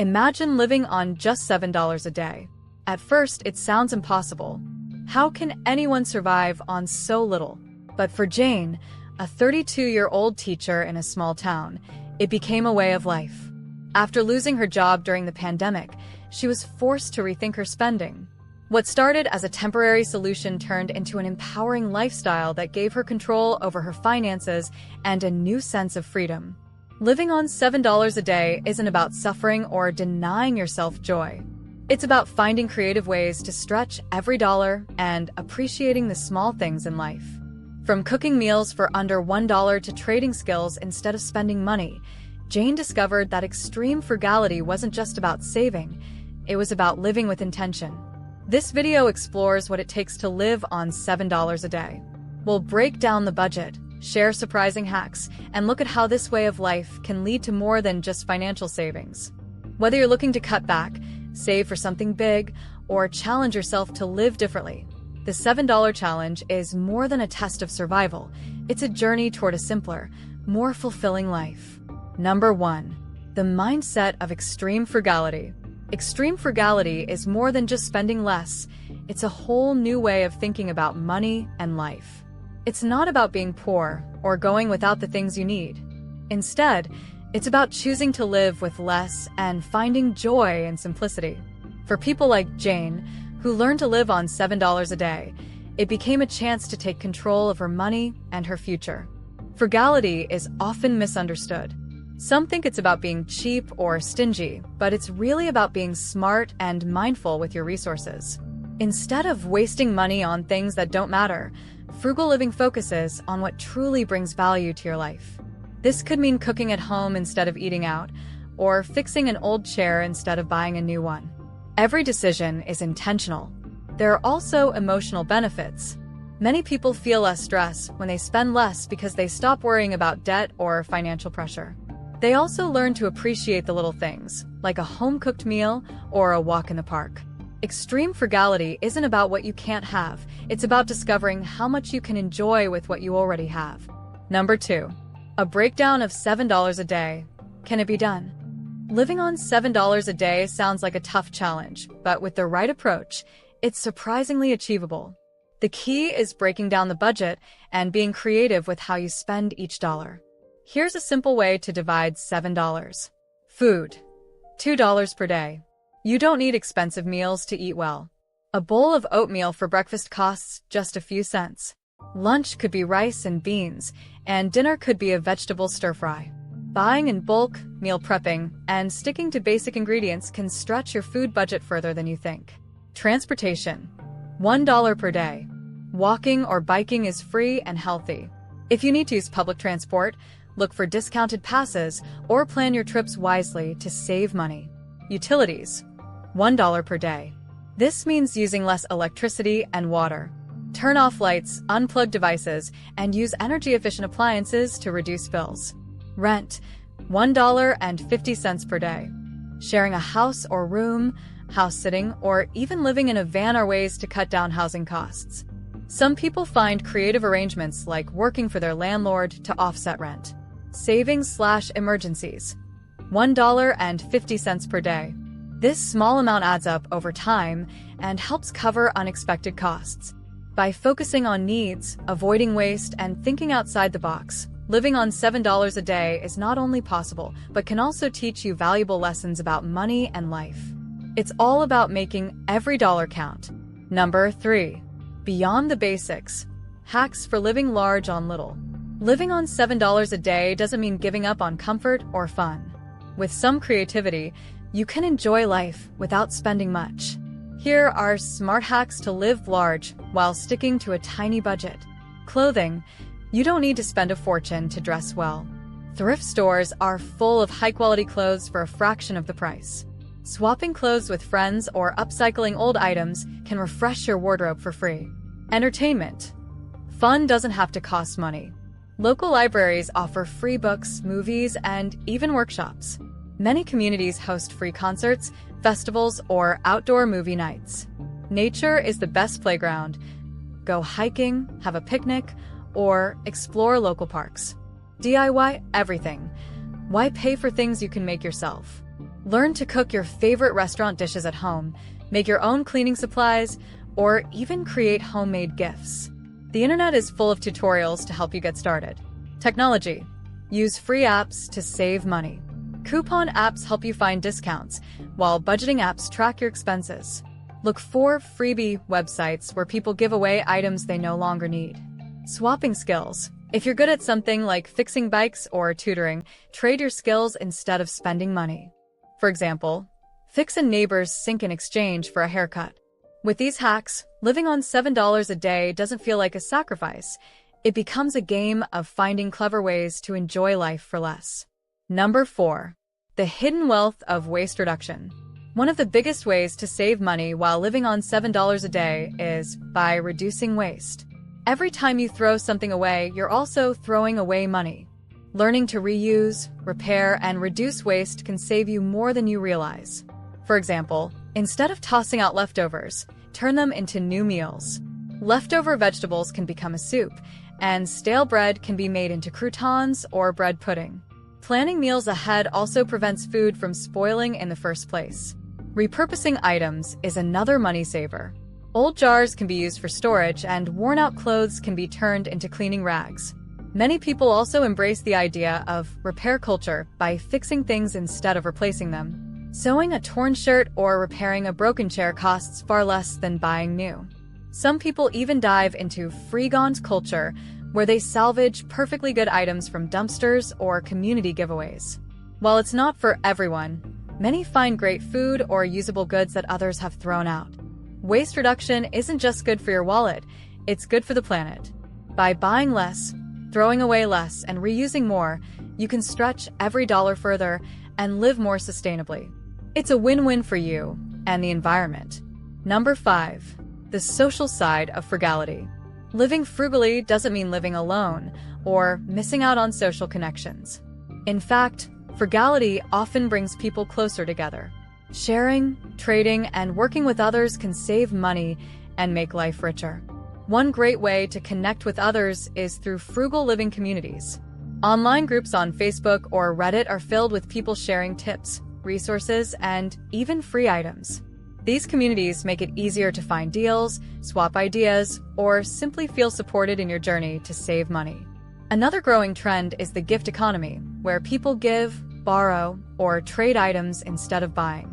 Imagine living on just $7 a day. At first, it sounds impossible. How can anyone survive on so little? But for Jane, a 32-year-old teacher in a small town, it became a way of life. After losing her job during the pandemic, she was forced to rethink her spending. What started as a temporary solution turned into an empowering lifestyle that gave her control over her finances and a new sense of freedom. Living on $7 a day isn't about suffering or denying yourself joy. It's about finding creative ways to stretch every dollar and appreciating the small things in life. From cooking meals for under $1 to trading skills instead of spending money, Jane discovered that extreme frugality wasn't just about saving, it was about living with intention. This video explores what it takes to live on $7 a day. We'll break down the budget, share surprising hacks, and look at how this way of life can lead to more than just financial savings. Whether you're looking to cut back, save for something big, or challenge yourself to live differently, the $7 challenge is more than a test of survival. It's a journey toward a simpler, more fulfilling life. Number 1. The mindset of extreme frugality. Extreme frugality is more than just spending less. It's a whole new way of thinking about money and life. It's not about being poor or going without the things you need. Instead, it's about choosing to live with less and finding joy in simplicity. For people like Jane, who learned to live on $7 a day, it became a chance to take control of her money and her future. Frugality is often misunderstood. Some think it's about being cheap or stingy, but it's really about being smart and mindful with your resources. Instead of wasting money on things that don't matter, frugal living focuses on what truly brings value to your life. This could mean cooking at home instead of eating out, or fixing an old chair instead of buying a new one. Every decision is intentional. There are also emotional benefits. Many people feel less stress when they spend less because they stop worrying about debt or financial pressure. They also learn to appreciate the little things, like a home-cooked meal or a walk in the park. Extreme frugality isn't about what you can't have, it's about discovering how much you can enjoy with what you already have. Number 2. A breakdown of $7 a day. Can it be done? Living on $7 a day sounds like a tough challenge, but with the right approach, it's surprisingly achievable. The key is breaking down the budget and being creative with how you spend each dollar. Here's a simple way to divide $7. Food. $2 per day. You don't need expensive meals to eat well. A bowl of oatmeal for breakfast costs just a few cents. Lunch could be rice and beans, and dinner could be a vegetable stir-fry. Buying in bulk, meal prepping, and sticking to basic ingredients can stretch your food budget further than you think. Transportation. $1 per day. Walking or biking is free and healthy. If you need to use public transport, look for discounted passes or plan your trips wisely to save money. Utilities. $1 per day. This means using less electricity and water. Turn off lights, unplug devices, and use energy-efficient appliances to reduce bills. Rent. $1.50 per day. Sharing a house or room, house sitting, or even living in a van are ways to cut down housing costs. Some people find creative arrangements like working for their landlord to offset rent. Savings/emergencies. $1.50 per day. This small amount adds up over time and helps cover unexpected costs. By focusing on needs, avoiding waste, and thinking outside the box, living on $7 a day is not only possible, but can also teach you valuable lessons about money and life. It's all about making every dollar count. Number 3. Beyond the basics. Hacks for living large on little. Living on $7 a day doesn't mean giving up on comfort or fun. With some creativity, you can enjoy life without spending much. Here are smart hacks to live large while sticking to a tiny budget. Clothing. You don't need to spend a fortune to dress well. Thrift stores are full of high-quality clothes for a fraction of the price. Swapping clothes with friends or upcycling old items can refresh your wardrobe for free. Entertainment. Fun doesn't have to cost money. Local libraries offer free books, movies, and even workshops. Many communities host free concerts, festivals, or outdoor movie nights. Nature is the best playground. Go hiking, have a picnic, or explore local parks. DIY everything. Why pay for things you can make yourself? Learn to cook your favorite restaurant dishes at home, make your own cleaning supplies, or even create homemade gifts. The internet is full of tutorials to help you get started. Technology. Use free apps to save money. Coupon apps help you find discounts, while budgeting apps track your expenses. Look for freebie websites where people give away items they no longer need. Swapping skills. If you're good at something like fixing bikes or tutoring, trade your skills instead of spending money. For example, fix a neighbor's sink in exchange for a haircut. With these hacks, living on $7 a day doesn't feel like a sacrifice. It becomes a game of finding clever ways to enjoy life for less. Number 4. The hidden wealth of waste reduction. One of the biggest ways to save money while living on $7 a day is by reducing waste. Every time you throw something away, you're also throwing away money. Learning to reuse, repair, and reduce waste can save you more than you realize. For example, instead of tossing out leftovers, turn them into new meals. Leftover vegetables can become a soup, and stale bread can be made into croutons or bread pudding. Planning meals ahead also prevents food from spoiling in the first place. Repurposing items is another money saver. Old jars can be used for storage, and worn-out clothes can be turned into cleaning rags. Many people also embrace the idea of repair culture by fixing things instead of replacing them. Sewing a torn shirt or repairing a broken chair costs far less than buying new. Some people even dive into Frugal culture, where they salvage perfectly good items from dumpsters or community giveaways. While it's not for everyone, many find great food or usable goods that others have thrown out. Waste reduction isn't just good for your wallet, it's good for the planet. By buying less, throwing away less, and reusing more, you can stretch every dollar further and live more sustainably. It's a win-win for you and the environment. Number 5. The social side of frugality. Living frugally doesn't mean living alone or missing out on social connections. In fact, frugality often brings people closer together. Sharing, trading, and working with others can save money and make life richer. One great way to connect with others is through frugal living communities. Online groups on Facebook or Reddit are filled with people sharing tips, resources, and even free items. These communities make it easier to find deals, swap ideas, or simply feel supported in your journey to save money. Another growing trend is the gift economy, where people give, borrow, or trade items instead of buying.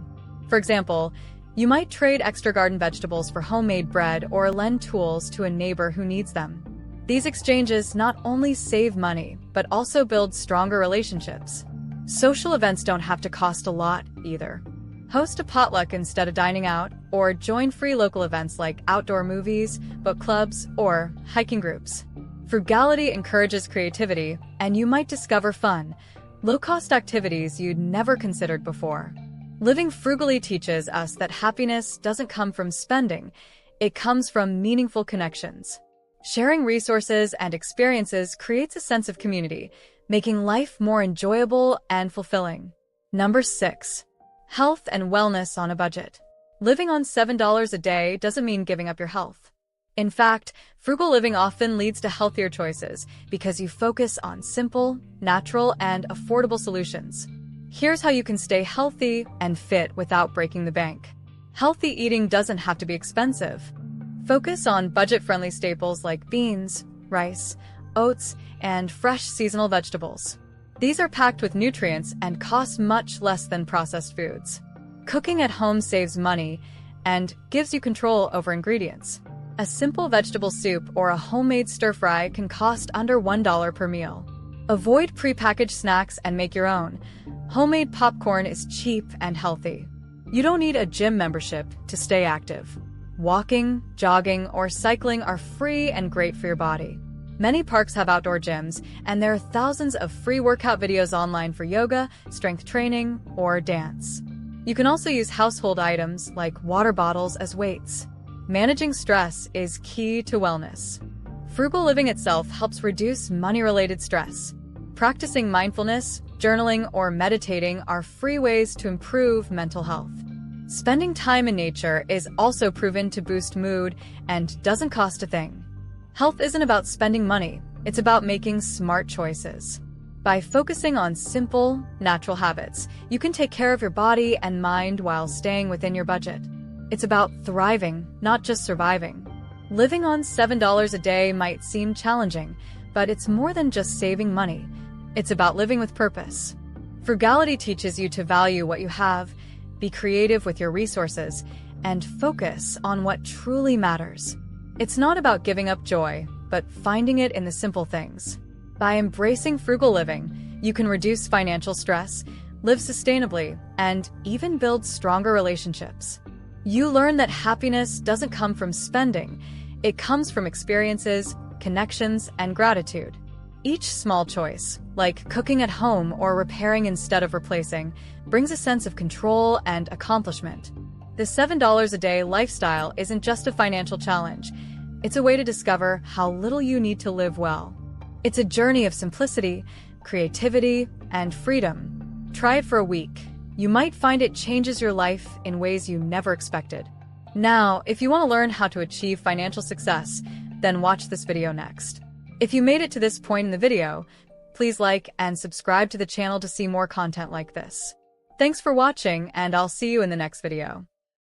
For example, you might trade extra garden vegetables for homemade bread or lend tools to a neighbor who needs them. These exchanges not only save money, but also build stronger relationships. Social events don't have to cost a lot either. Host a potluck instead of dining out, or join free local events like outdoor movies, book clubs, or hiking groups. Frugality encourages creativity, and you might discover fun, low-cost activities you'd never considered before. Living frugally teaches us that happiness doesn't come from spending, it comes from meaningful connections. Sharing resources and experiences creates a sense of community, making life more enjoyable and fulfilling. Number 6. Health and wellness on a budget. Living on $7 a day doesn't mean giving up your health. In fact, frugal living often leads to healthier choices because you focus on simple, natural, and affordable solutions. Here's how you can stay healthy and fit without breaking the bank. Healthy eating doesn't have to be expensive. Focus on budget-friendly staples like beans, rice, oats, and fresh seasonal vegetables. These are packed with nutrients and cost much less than processed foods. Cooking at home saves money and gives you control over ingredients. A simple vegetable soup or a homemade stir-fry can cost under $1 per meal. Avoid prepackaged snacks and make your own. Homemade popcorn is cheap and healthy. You don't need a gym membership to stay active. Walking, jogging, or cycling are free and great for your body. Many parks have outdoor gyms, and there are thousands of free workout videos online for yoga, strength training, or dance. You can also use household items like water bottles as weights. Managing stress is key to wellness. Frugal living itself helps reduce money-related stress. Practicing mindfulness, journaling, or meditating are free ways to improve mental health. Spending time in nature is also proven to boost mood and doesn't cost a thing. Health isn't about spending money, it's about making smart choices. By focusing on simple, natural habits, you can take care of your body and mind while staying within your budget. It's about thriving, not just surviving. Living on $7 a day might seem challenging, but it's more than just saving money. It's about living with purpose. Frugality teaches you to value what you have, be creative with your resources, and focus on what truly matters. It's not about giving up joy, but finding it in the simple things. By embracing frugal living, you can reduce financial stress, live sustainably, and even build stronger relationships. You learn that happiness doesn't come from spending, it comes from experiences, connections, and gratitude. Each small choice, like cooking at home or repairing instead of replacing, brings a sense of control and accomplishment. The $7 a day lifestyle isn't just a financial challenge. It's a way to discover how little you need to live well. It's a journey of simplicity, creativity, and freedom. Try it for a week. You might find it changes your life in ways you never expected. Now, if you want to learn how to achieve financial success, then watch this video next. If you made it to this point in the video, please like and subscribe to the channel to see more content like this. Thanks for watching, and I'll see you in the next video.